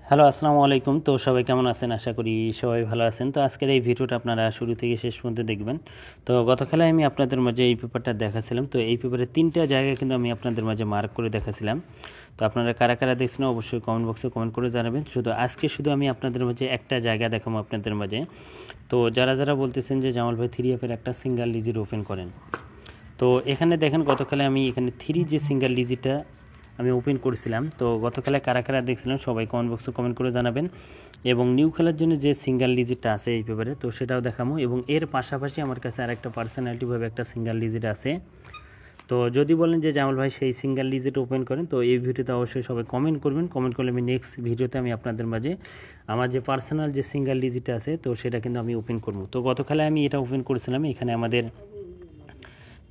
Hello, আসসালামু আলাইকুম। তো সবাই কেমন আছেন? আশা করি সবাই ভালো আছেন। তো আজকের এই ভিডিওটা আপনারা শুরু থেকে শেষ পর্যন্ত দেখবেন। তো গত খেলায় আমি আপনাদের মাঝে এই পেপারটা দেখাছিলাম। তো এই পেপারের 3টা জায়গায় কিন্তু আমি আপনাদের মাঝে মার্ক করে দেখাছিলাম। তো আপনারা কারা কারা দেখছেন অবশ্যই কমেন্ট বক্সে কমেন্ট করে জানাবেন। আজকে আমি আপনাদের মাঝে একটা জায়গা দেখাবো আপনাদের মাঝে। তো যারা বলতেছেন যে জামাল ভাই 3F-এর একটা সিঙ্গেল লিজির ওপেন করেন। তো এখানে দেখেন গত খেলায় আমি এখানে 3 যে সিঙ্গেল লিজিটা আমি ওপেন করেছিলাম। তো গত খেলায় কারা কারা দেখছিলাম সবাই কমেন্ট বক্সে কমেন্ট করে জানাবেন। এবং নিউ খেলার জন্য যে সিঙ্গেল লিজিটটা আছে এই পেপারে, তো সেটাও দেখাবো। এবং এর পাশাপাশি আমার কাছে আরেকটা পার্সোনালিটিভাবে একটা সিঙ্গেল লিজিট আছে। তো যদি বলেন যে জামাল ভাই সেই সিঙ্গেল লিজিট ওপেন করেন, তো এই ভিডিওতে অবশ্যই সবাই কমেন্ট করবেন। কমেন্ট করলে আমি নেক্সট ভিডিওতে আমি আপনাদের মাঝে আমার যে পার্সোনাল যে সিঙ্গেল লিজিট আছে তো সেটা কিন্তু আমি ওপেন করবো। তো গত খেলায় আমি এটা ওপেন করেছিলাম। এখানে আমাদের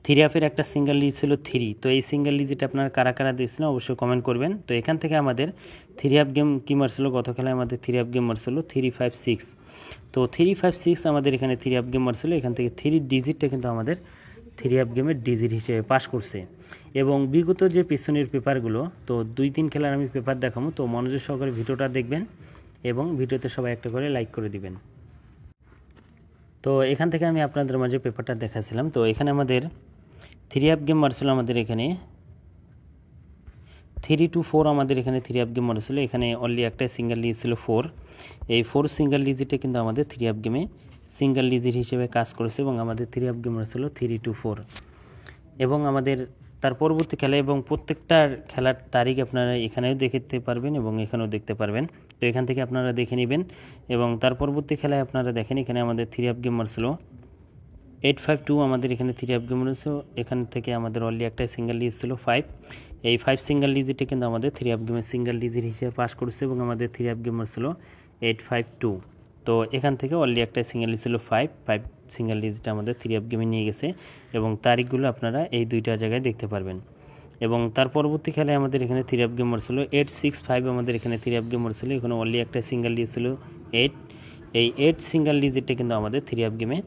3F-এর একটা সিঙ্গেল লিজ ছিল 3। তো এই সিঙ্গেল লিজিট আপনারা কারা কারা দিয়েছিলেন অবশ্যই কমেন্ট করবেন। তো এখান থেকে আমাদের 3F গেম কী মারছিল, গত খেলায় আমাদের 3F গেম মারছিল 356। তো 356 আমাদের এখানে 3F গেম মারছিল। এখান থেকে 3 ডিজিটটা কিন্তু আমাদের 3F গেমের ডিজিট হিসেবে পাস করছে। এবং বিগত যে পিছনের পেপারগুলো, তো 2-3 খেলার আমি পেপার দেখাবো। তো মনোযোগ সহকারে ভিডিওটা দেখবেন এবং ভিডিওতে সবাই একটা করে লাইক করে দিবেন। তো এখান থেকে আমি আপনাদের মাঝে পেপারটা দেখাছিলাম। তো এখানে আমাদের 3F গেম মারছিল আমাদের এখানে 3-4 আমাদের এখানে 3F গেম মারছিল। এখানে অনলি একটা সিঙ্গেল লিজ ছিল 4। এই 4 সিঙ্গেল লিজিটে কিন্তু আমাদের 3F গেমে সিঙ্গেল লিজিট হিসেবে কাজ করেছে এবং আমাদের 3F গেম মারছিল 3-4। এবং আমাদের তার পরবর্তী খেলা এবং প্রত্যেকটার খেলার তারিখ আপনারা এখানেও দেখতে পারবেন এবং এখানেও দেখতে পারবেন। তো এখান থেকে আপনারা দেখে নেবেন। এবং তার পরবর্তী খেলায় আপনারা দেখেন এখানে আমাদের 3F গেম মারছিল 852 আমাদের এখানে 3F গেম রয়েছে। এখান থেকে আমাদের অনলি একটা সিঙ্গেল লিজ ছিল 5। এই 5 সিঙ্গেল লিজিটে কিন্তু আমাদের 3F গেমের সিঙ্গেল লিজিট হিসেবে পাস করেছে এবং আমাদের 3F গেমার ছিল 852। তো এখান থেকে অনলি একটা সিঙ্গেল লিজ ছিল 5 সিঙ্গেল লিজিটে আমাদের 3F গেমে নিয়ে গেছে এবং তারিখগুলো আপনারা এই দুইটা জায়গায় দেখতে পারবেন। এবং তার পরবর্তী খেলায় আমাদের এখানে 3F গেমার ছিল 865 আমাদের এখানে 3F গেমার ছিল। এখানে অনলি একটা সিঙ্গেল লিজ ছিল 8। এই 8 সিঙ্গেল লিজিটে কিন্তু আমাদের 3F গেমে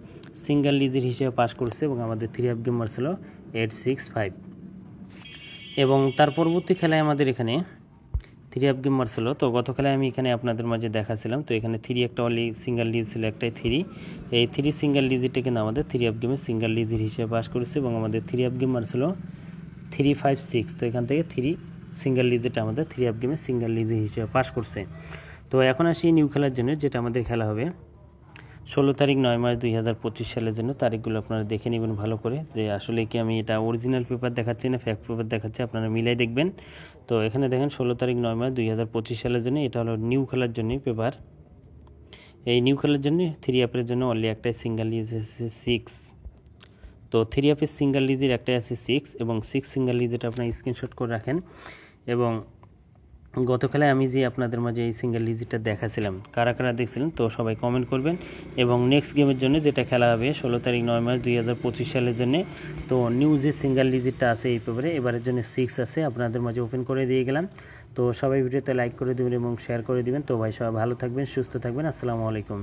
সিঙ্গেল লিজিট হিসেবে পাস করছে এবং আমাদের 3F গেম মারছিল 865। এবং তার পরবর্তী খেলায় আমাদের এখানে 3F গেম মারছিল। তো গত খেলায় আমি এখানে আপনাদের মাঝে দেখাছিলাম। তো এখানে 3 একটা অনলি সিঙ্গেল লিজ ছিল একটাই 3। এই 3 সিঙ্গেল লিজিটে কিন্তু আমাদের 3F গেমে সিঙ্গেল লিজিট হিসেবে পাস করেছে এবং আমাদের 3F গেম মারছিল 356। তো এখান থেকে 3 সিঙ্গেল লিজিট আমাদের 3F গেমে সিঙ্গেল লিজিট হিসেবে পাস করছে। তো এখন আসি নিউ খেলার জন্য, যেটা আমাদের খেলা হবে 16 তারিখ 9 মার্চ 2025 সালের জন্য। তারিখগুলো আপনারা দেখে নেবেন ভালো করে যে আসলে কি আমি এটা অরিজিনাল পেপার দেখাচ্ছি না ফ্যাক্ট পেপার দেখাচ্ছি, আপনারা মিলাই দেখবেন। তো এখানে দেখেন 16 তারিখ 9 মার্চ 2025 সালের জন্য, এটা হলো নিউ খেলার জন্যই পেপার। এই নিউ খেলার জন্য 3F-এর জন্য অনলি একটাই সিঙ্গেল লিজ আছে 6। তো 3F-এর সিঙ্গেল লিজের একটাই আছে 6 এবং 6 সিঙ্গেল লিজেটা আপনারা স্ক্রিনশট করে রাখেন। এবং গত খেলায় আমি যে আপনাদের মাঝে এই সিঙ্গেল লিজিটটা দেখাছিলাম কারা কারা দেখছিলেন তো সবাই কমেন্ট করবেন। এবং নেক্সট গেমের জন্য যেটা খেলা হবে 16 তারিখ 9 মার্চ 2025 সালের জন্য, তো নিউ যে সিঙ্গেল লিজিটটা আছে এই পেপারে এবারের জন্য 6 আছে, আপনাদের মাঝে ওপেন করে দিয়ে গেলাম। তো সবাই ভিডিওতে লাইক করে দেবেন এবং শেয়ার করে দিবেন। তো ভাই সবাই ভালো থাকবেন, সুস্থ থাকবেন। আসসালামু আলাইকুম।